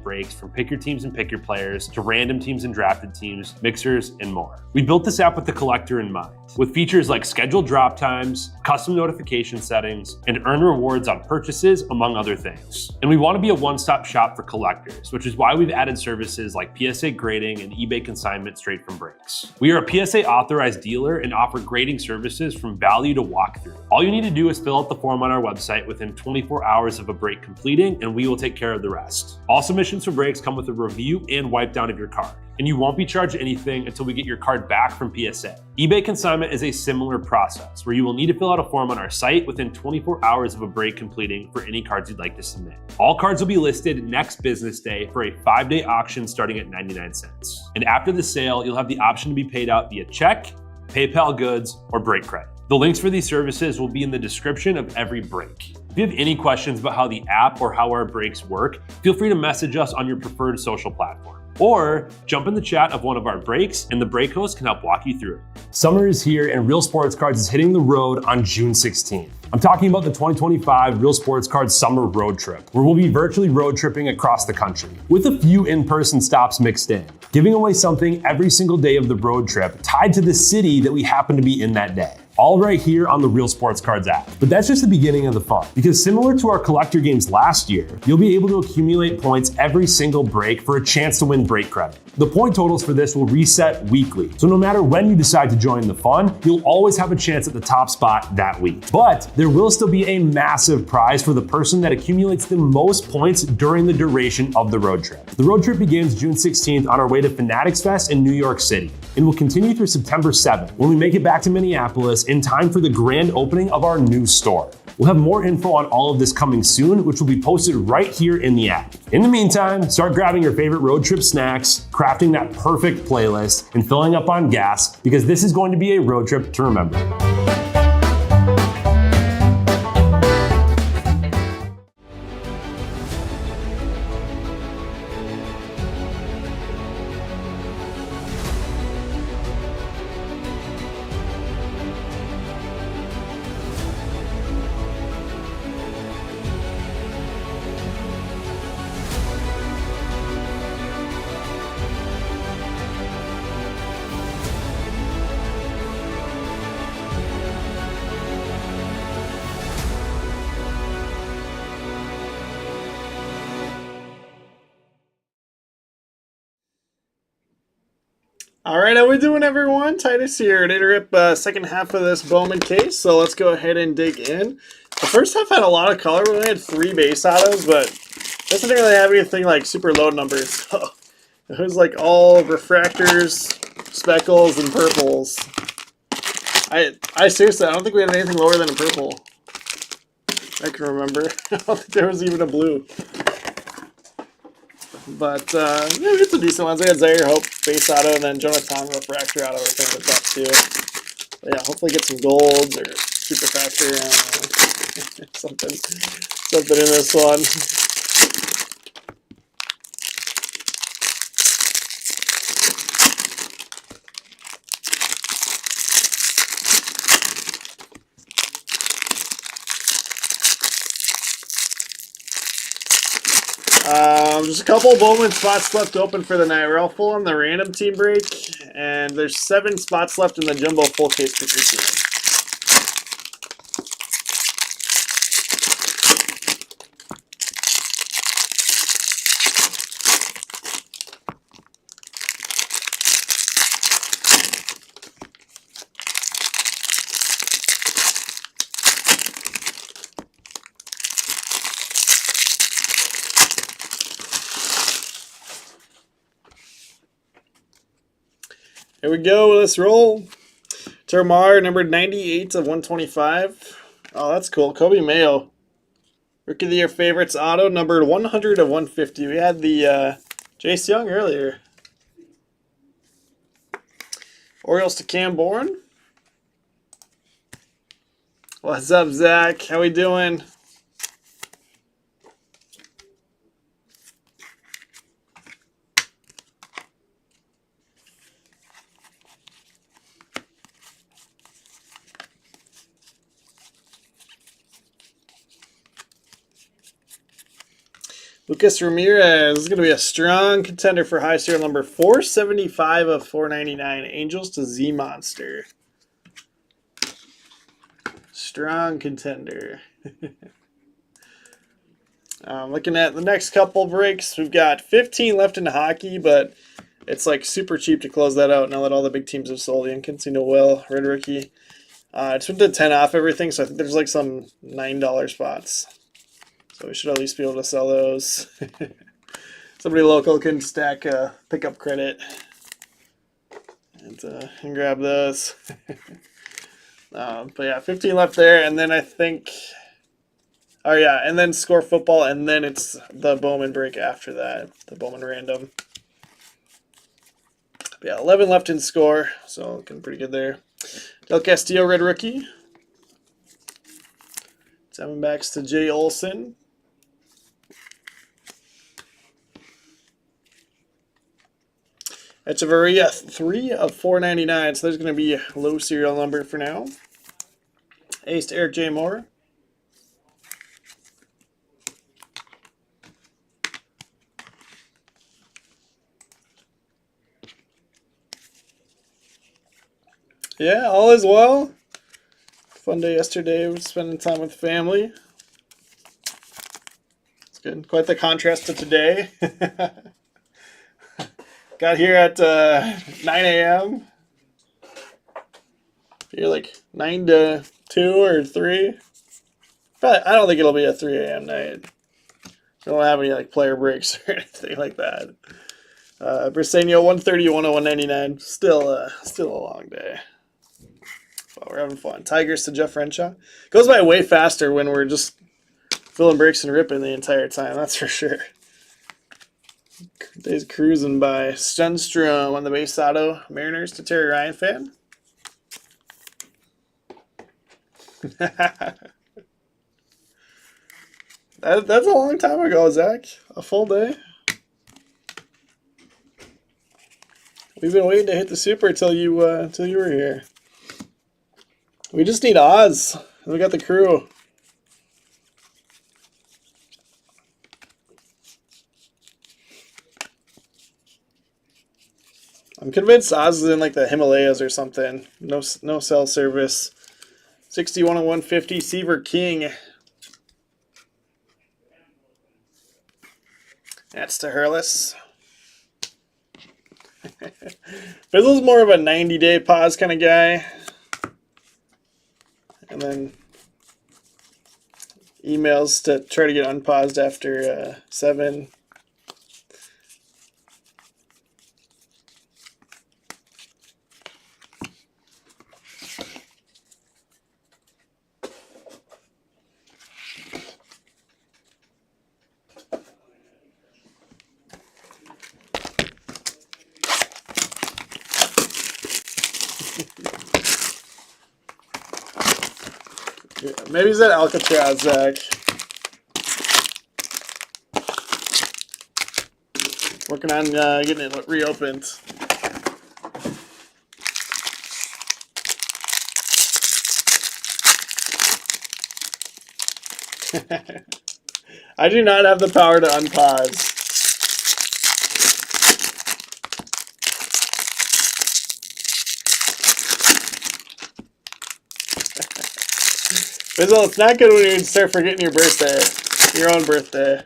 breaks from pick your teams and pick your players to random teams and drafted teams, mixers, and more. We built this app with the collector in mind, with features like scheduled drop times, custom notification settings, and earn rewards on purchases, among other things. And we want to be a one-stop shop for collectors, which is why we've added services like PSA grading and eBay consignment straight from breaks. We are a PSA authorized dealer and offer grading services from value to walkthrough. All you need to do is fill out the form on our website within 24 hours of a break completing, and we will take care of the rest. All submissions for breaks come with a review and wipe down of your card, and you won't be charged anything until we get your card back from PSA. eBay consignment is a similar process where you will need to fill out a form on our site within 24 hours of a break completing for any cards you'd like to submit. All cards will be listed next business day for a 5-day auction starting at 99 cents. And after the sale, you'll have the option to be paid out via check, PayPal goods, or break credit. The links for these services will be in the description of every break. If you have any questions about how the app or how our breaks work, feel free to message us on your preferred social platform. Or jump in the chat of one of our breaks and the break host can help walk you through it. Summer is here and Real Sports Cards is hitting the road on June 16th. I'm talking about the 2025 Real Sports Cards Summer Road Trip, where we'll be virtually road tripping across the country, with a few in-person stops mixed in, giving away something every single day of the road trip tied to the city that we happen to be in that day. All right here on the Real Sports Cards app. But that's just the beginning of the fun, because similar to our collector games last year, you'll be able to accumulate points every single break for a chance to win break credit. The point totals for this will reset weekly, so no matter when you decide to join the fun, you'll always have a chance at the top spot that week. But there will still be a massive prize for the person that accumulates the most points during the duration of the road trip. The road trip begins June 16th on our way to Fanatics Fest in New York City, and will continue through September 7th when we make it back to Minneapolis in time for the grand opening of our new store. We'll have more info on all of this coming soon, which will be posted right here in the app. In the meantime, start grabbing your favorite road trip snacks, crafting that perfect playlist, and filling up on gas, because this is going to be a road trip to remember. All right, how we doing, everyone? Titus here to rip second half of this Bowman case. So let's go ahead and dig in. The first half had a lot of color. We only had 3 base autos, but this didn't really have anything like super low numbers. So it was like all refractors, speckles, and purples. I seriously, I don't think we had anything lower than a purple. I can remember. I don't think there was even a blue. But yeah, we had some decent ones. We had Zaire Hope base auto, and then Jonathan refractor auto were kind of the top 2. But yeah, hopefully get some golds or super factor something in this one. Just a couple Bowman spots left open for the night. We're all full on the random team break, and there's 7 spots left in the jumbo full case picker team. Here we go. Let's roll. Termar, number 98 of 125. Oh, that's cool. Kobe Mayo. Rookie of the Year favorites auto, numbered 100 of 150. We had the Jace Young earlier. Orioles to Cam Bourne. What's up, Zach? How we doing? Lucas Ramirez is going to be a strong contender for high serial number 475 of 499. Angels to Z Monster. Strong contender. Looking at the next couple breaks, we've got 15 left in hockey, but it's like super cheap to close that out now that all the big teams have sold. Yankee Noel, Red Rookie. It's went to 10 off everything, so I think there's like some $9 spots. So we should at least be able to sell those. Somebody local can stack pickup credit and grab those. But yeah, 15 left there, and then I think, oh yeah, and then Score Football, and then it's the Bowman break after that, the Bowman random. But yeah, 11 left in Score, so looking pretty good there. Del Castillo, Red Rookie. Diamondbacks to Jay Olson. Echeverria, 3 of 499, so there's going to be a low serial number for now. Ace to Eric J. Moore. Yeah, all is well. Fun day yesterday. We're spending time with family. It's good. Quite the contrast to today. Got here at 9 a.m. You're like 9 to 2 or 3. But I don't think it'll be a 3 a.m. night. We don't have any like player breaks or anything like that. Briseño 130, 101.99. Still a long day. But we're having fun. Tigers to Jeff Renshaw. Goes by way faster when we're just filling breaks and ripping the entire time. That's for sure. Day's cruising by. Stenstrom on the base auto. Mariners to Terry Ryan fan. That's a long time ago, Zach. A full day. We've been waiting to hit the super till you were here. We just need Oz. We got the crew. I'm convinced Oz is in like the Himalayas or something. No cell service. 61 and 150. Seaver King. That's to Hurlis. Fizzle's more of a 90-day pause kind of guy. And then emails to try to get unpaused after 7. Yeah, maybe he's at Alcatraz, Zach. Working on getting it reopened. I do not have the power to unpause. Bizzle, it's not good when you start forgetting your birthday. Your own birthday.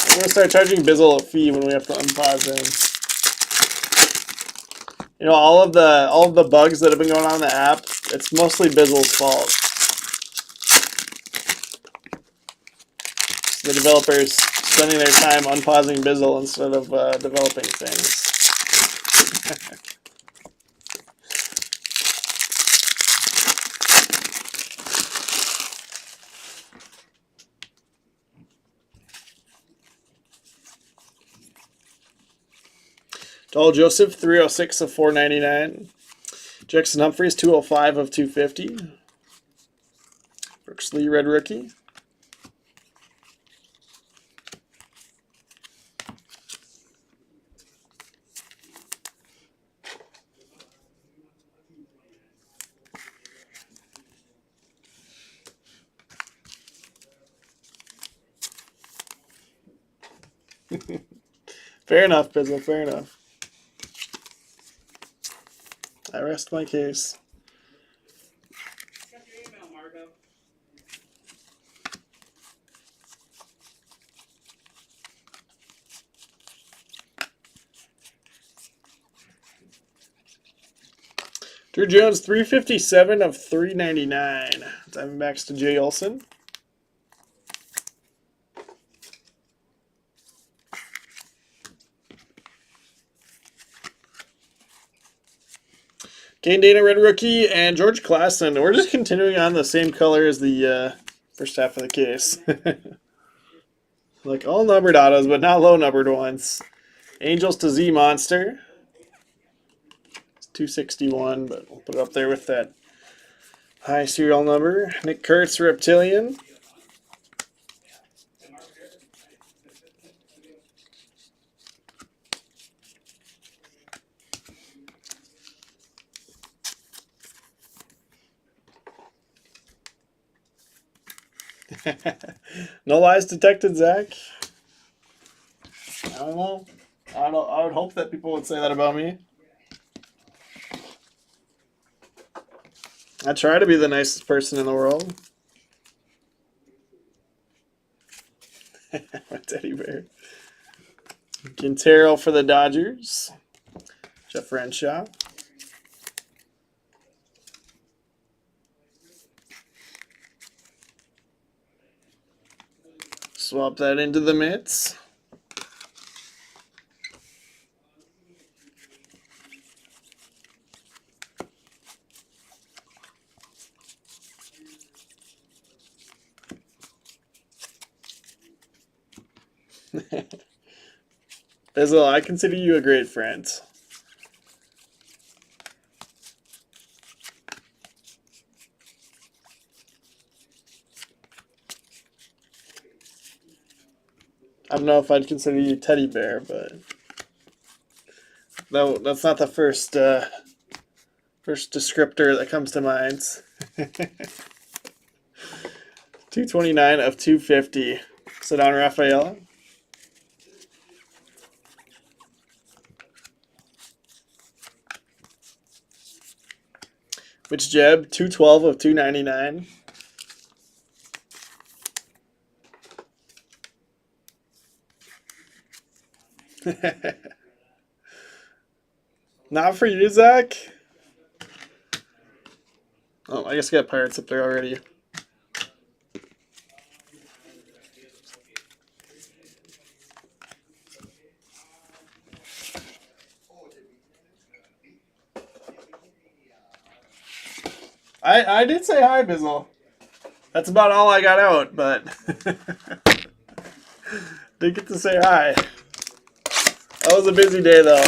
I'm going to start charging Bizzle a fee when we have to unpause him. You know, all of the bugs that have been going on in the app, it's mostly Bizzle's fault. The developers spending their time unpausing Bizzle instead of developing things. Joel Joseph, 306 of 499. Jackson Humphreys, 205 of 250. Brooks Lee, Red Rookie. Fair enough, Bizzle, fair enough. I rest my case. Drew Jones, 357 of 399. Diamondbacks to Jay Olson. Kane Dana, red rookie, and George Klassen. We're just continuing on the same color as the first half of the case. Like all numbered autos, but not low numbered ones. Angels to Z Monster. 261, but we'll put it up there with that high serial number. Nick Kurtz, Reptilian. No lies detected, Zach. I don't know. I would hope that people would say that about me. I try to be the nicest person in the world. My teddy bear. Quintero for the Dodgers. Jeff Renshaw. Swap that into the mitts. Bizzle, I consider you a great friend. I don't know if I'd consider you teddy bear, but no, that's not the first descriptor that comes to mind. 229 of 250. Sit down, Rafaela. Mitch Jeb, 212 of 299. Not for you, Zach. Oh, I guess I got Pirates up there already. I did say hi, Bizzle. That's about all I got out, but did get to say hi. That was a busy day, though.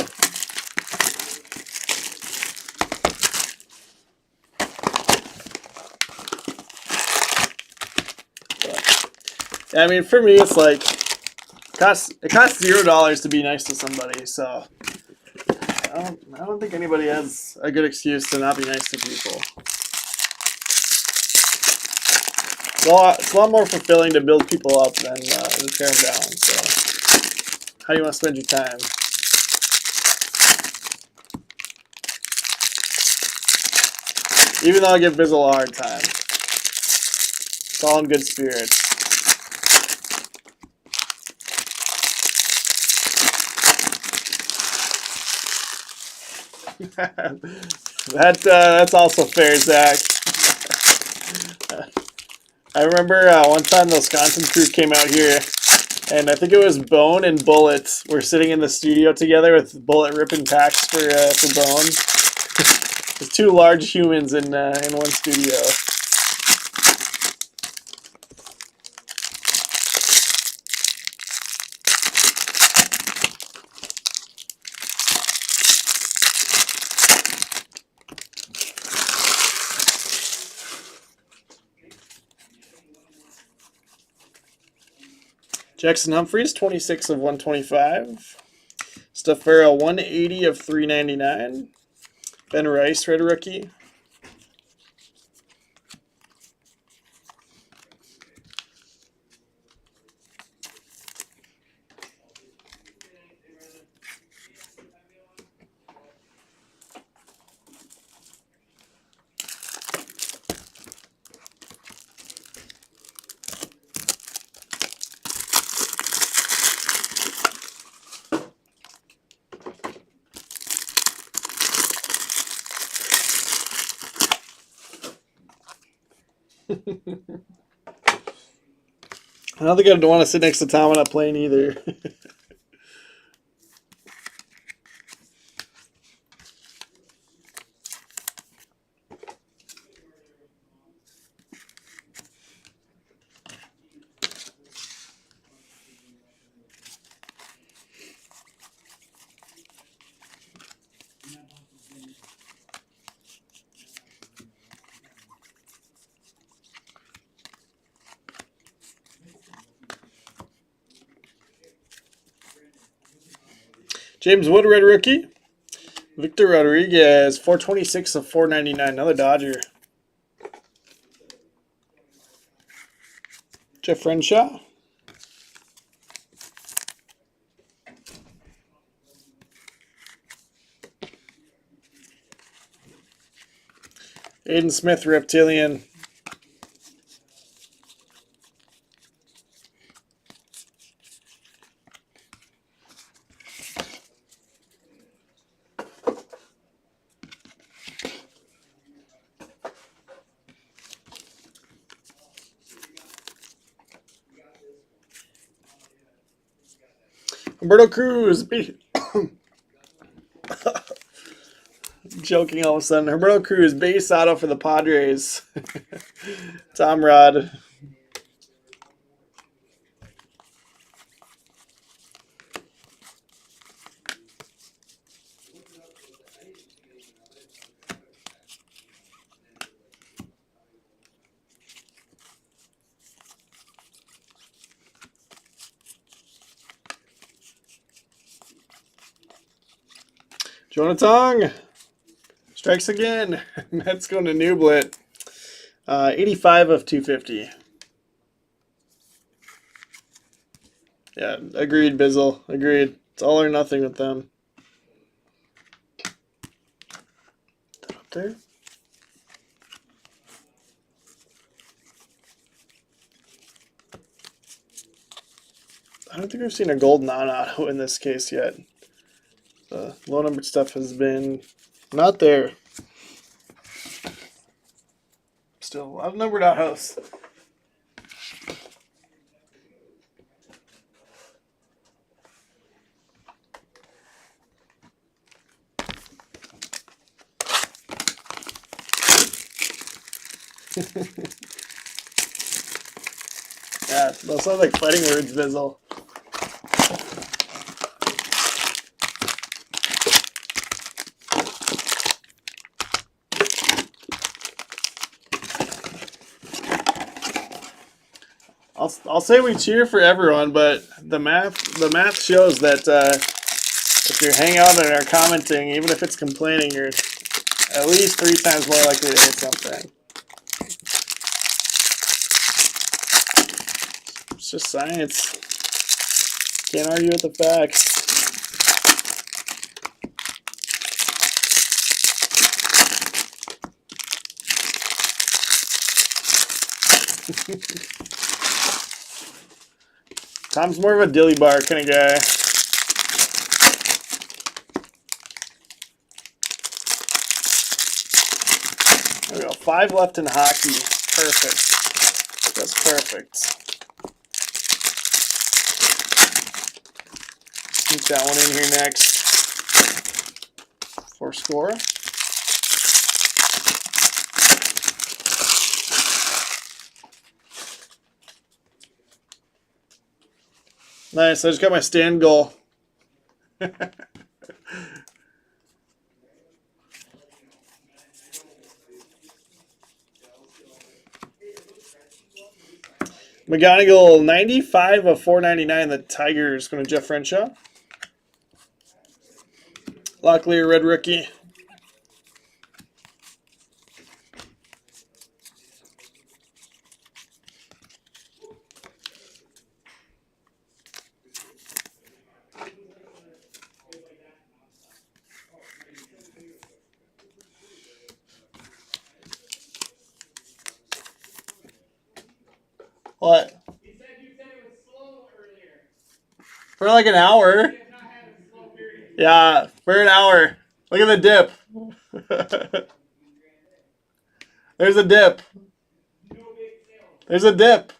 I mean, for me, it's like it costs $0 to be nice to somebody. So I don't think anybody has a good excuse to not be nice to people. It's a lot more fulfilling to build people up than to tear them down. So, how do you want to spend your time? Even though I give Bizzle a hard time, it's all in good spirits. That's also fair, Zach. I remember one time the Wisconsin crew came out here, and I think it was Bone and Bullet were sitting in the studio together with Bullet ripping packs for Bone. There's two large humans in one studio. Jackson Humphreys, 26 of 125. Staffero, 180 of 399. Ben Rice, red rookie. I don't think I'd want to sit next to Tom on that plane either. James Woodred rookie. Victor Rodriguez, 426 of 499. Another Dodger. Jeff Renshaw. Aiden Smith, Reptilian. Humberto Cruz. Joking all of a sudden. Humberto Cruz, base auto for the Padres. Tom Rod. Jonah Tong. Strikes again. Mets going to Newblit. 85 of 250. Yeah, agreed, Bizzle. Agreed. It's all or nothing with them. Up there. I don't think we've seen a gold non-auto in this case yet. The low numbered stuff has been not there. Still a lot of numbered autos. Yeah, those sound like fighting words, Bizzle. I'll say we cheer for everyone, but the math shows that if you're hanging out and are commenting, even if it's complaining, you're at least 3 times more likely to hit something. It's just science. Can't argue with the facts. Tom's more of a dilly bar kind of guy. There we go. 5 left in hockey. Perfect. That's perfect. Sneak that one in here next. For score. Nice. I just got my stand goal. McGonigal, 95 of 499. The Tigers going to Jeff Renshaw. Locklear, red rookie. What? He said you said it was slow earlier. For like an hour. Yeah, for an hour. Look at the dip. There's a dip. There's a dip.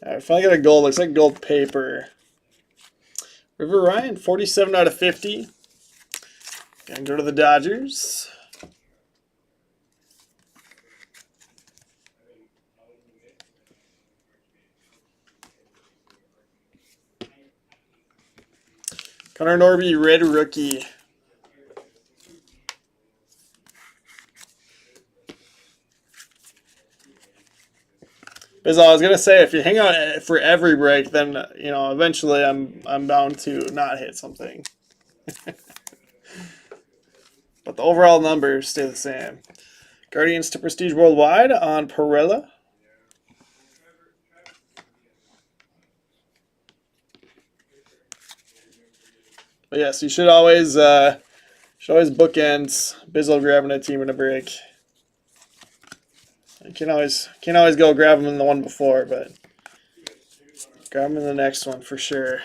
All right, finally got a gold. Looks like gold paper. River Ryan, 47 out of 50. Gonna go to the Dodgers. Connor Norby, red rookie. Because I was gonna say, if you hang out for every break, then eventually I'm bound to not hit something. But the overall numbers stay the same. Guardians to Prestige Worldwide on Perella. But yes, you should always bookends Bizzle grabbing a team in a break. You can't always go grab them in the one before, but grab them in the next one for sure.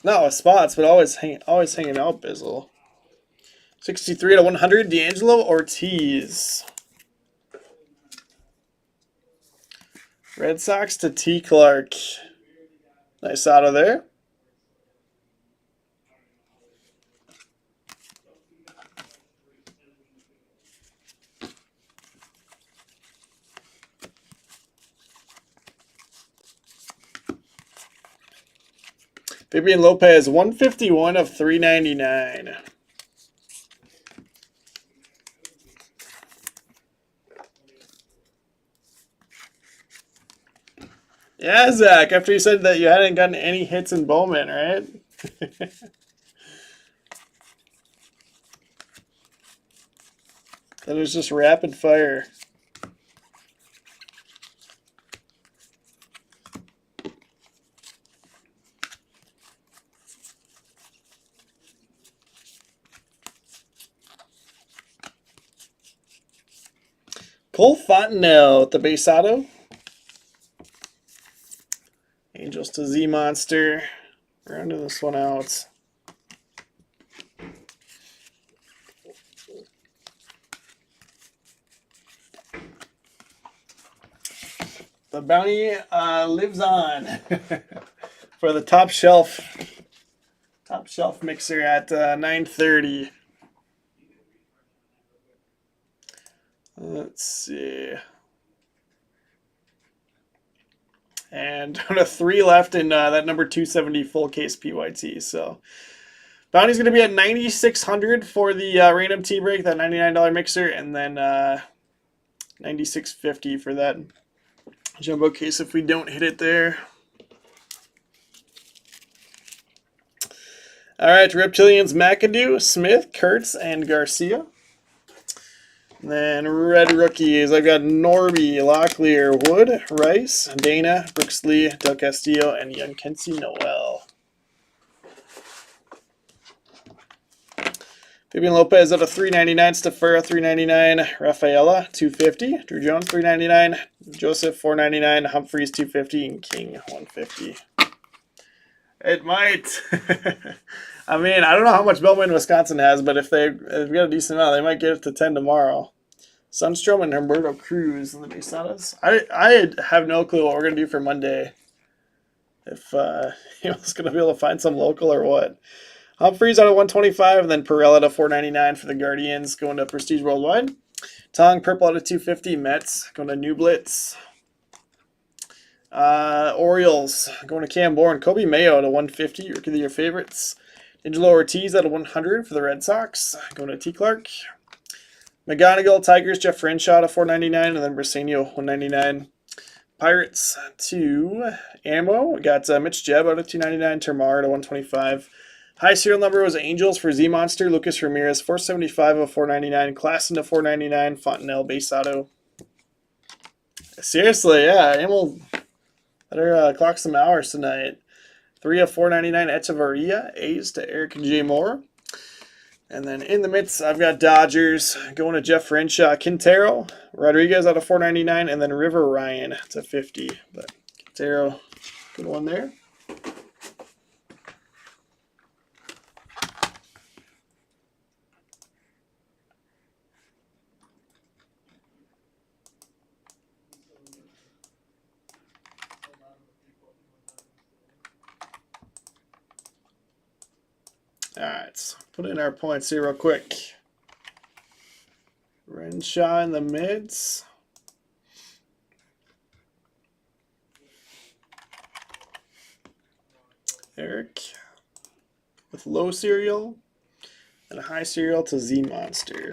Not with spots, but always hanging out, Bizzle. 63 to 100, D'Angelo Ortiz. Red Sox to T. Clark. Nice out of there. Fabian Lopez, 151 of 399. Yeah, Zach, after you said that you hadn't gotten any hits in Bowman, right? Then it was just rapid fire. Cole Fontenelle with the base auto. Angels to Z Monster. Rounding this one out. The bounty lives on for the top shelf mixer at 9:30. Let's see. And on a 3 left in that number 270 full case PYT. So bounty's going to be at 9,600 for the random tea break, that $99 mixer, and then 9,650 for that jumbo case if we don't hit it there. All right, Reptilians, McAdoo, Smith, Kurtz, and Garcia. And then red rookies, I've got Norby, Locklear, Wood, Rice, Dana, Brooks Lee, Del Castillo, and Young Kenzie Noel. Fabian Lopez out of 399, Stafera 399, Rafaela 250, Drew Jones 399, Joseph 499, Humphreys 250, and King 150. It might. I mean, I don't know how much Bowman, Wisconsin has, but if they've got a decent amount, they might get it to 10 tomorrow. Sunstrom and Humberto Cruz in the Basadas. I have no clue what we're going to do for Monday. If he was going to be able to find some local or what. Humphreys out of 125, and then Perella to 499 for the Guardians, going to Prestige Worldwide. Tong, purple out of 250, Mets, going to New Blitz. Orioles, going to Cam Bourne. Kobe Mayo out of 150, Rookie of the Year favorites. Angelo Ortiz out of 100 for the Red Sox, going to T. Clark. McGonigal, Tigers, Jeff Renshaw out of 499, and then Briseño 199. Pirates to Ammo, we got Mitch Jebb out of 299, Termar out of 125. High serial number was Angels for Z Monster, Lucas Ramirez 475 of 499, Klassen to 499, Fontenelle base auto. Seriously, yeah. And we'll better clock some hours tonight. 3 of 499 Echeverria. A's to Eric J. Moore. And then in the midst, I've got Dodgers going to Jeff Renshaw, Quintero, Rodriguez out of 499, and then River Ryan to 50. But Quintero, good one there. All right, let's put in our points here real quick. Renshaw in the mids. Eric with low serial and a high serial to Z Monster.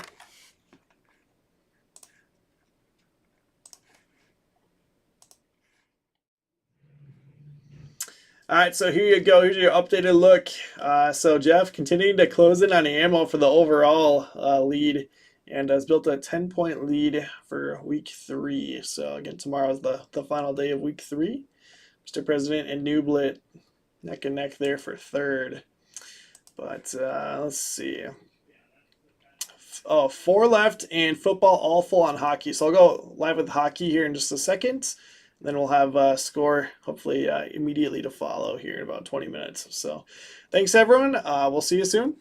All right, so here you go. Here's your updated look. So Jeff continuing to close in on ammo for the overall lead, and has built a 10-point lead for week 3. So again, tomorrow is the final day of week 3. Mr. President and Newblit neck and neck there for third. But let's see. Oh, 4 left and football all full on hockey. So I'll go live with hockey here in just a second. Then we'll have a score hopefully immediately to follow here in about 20 minutes. So thanks, everyone. We'll see you soon.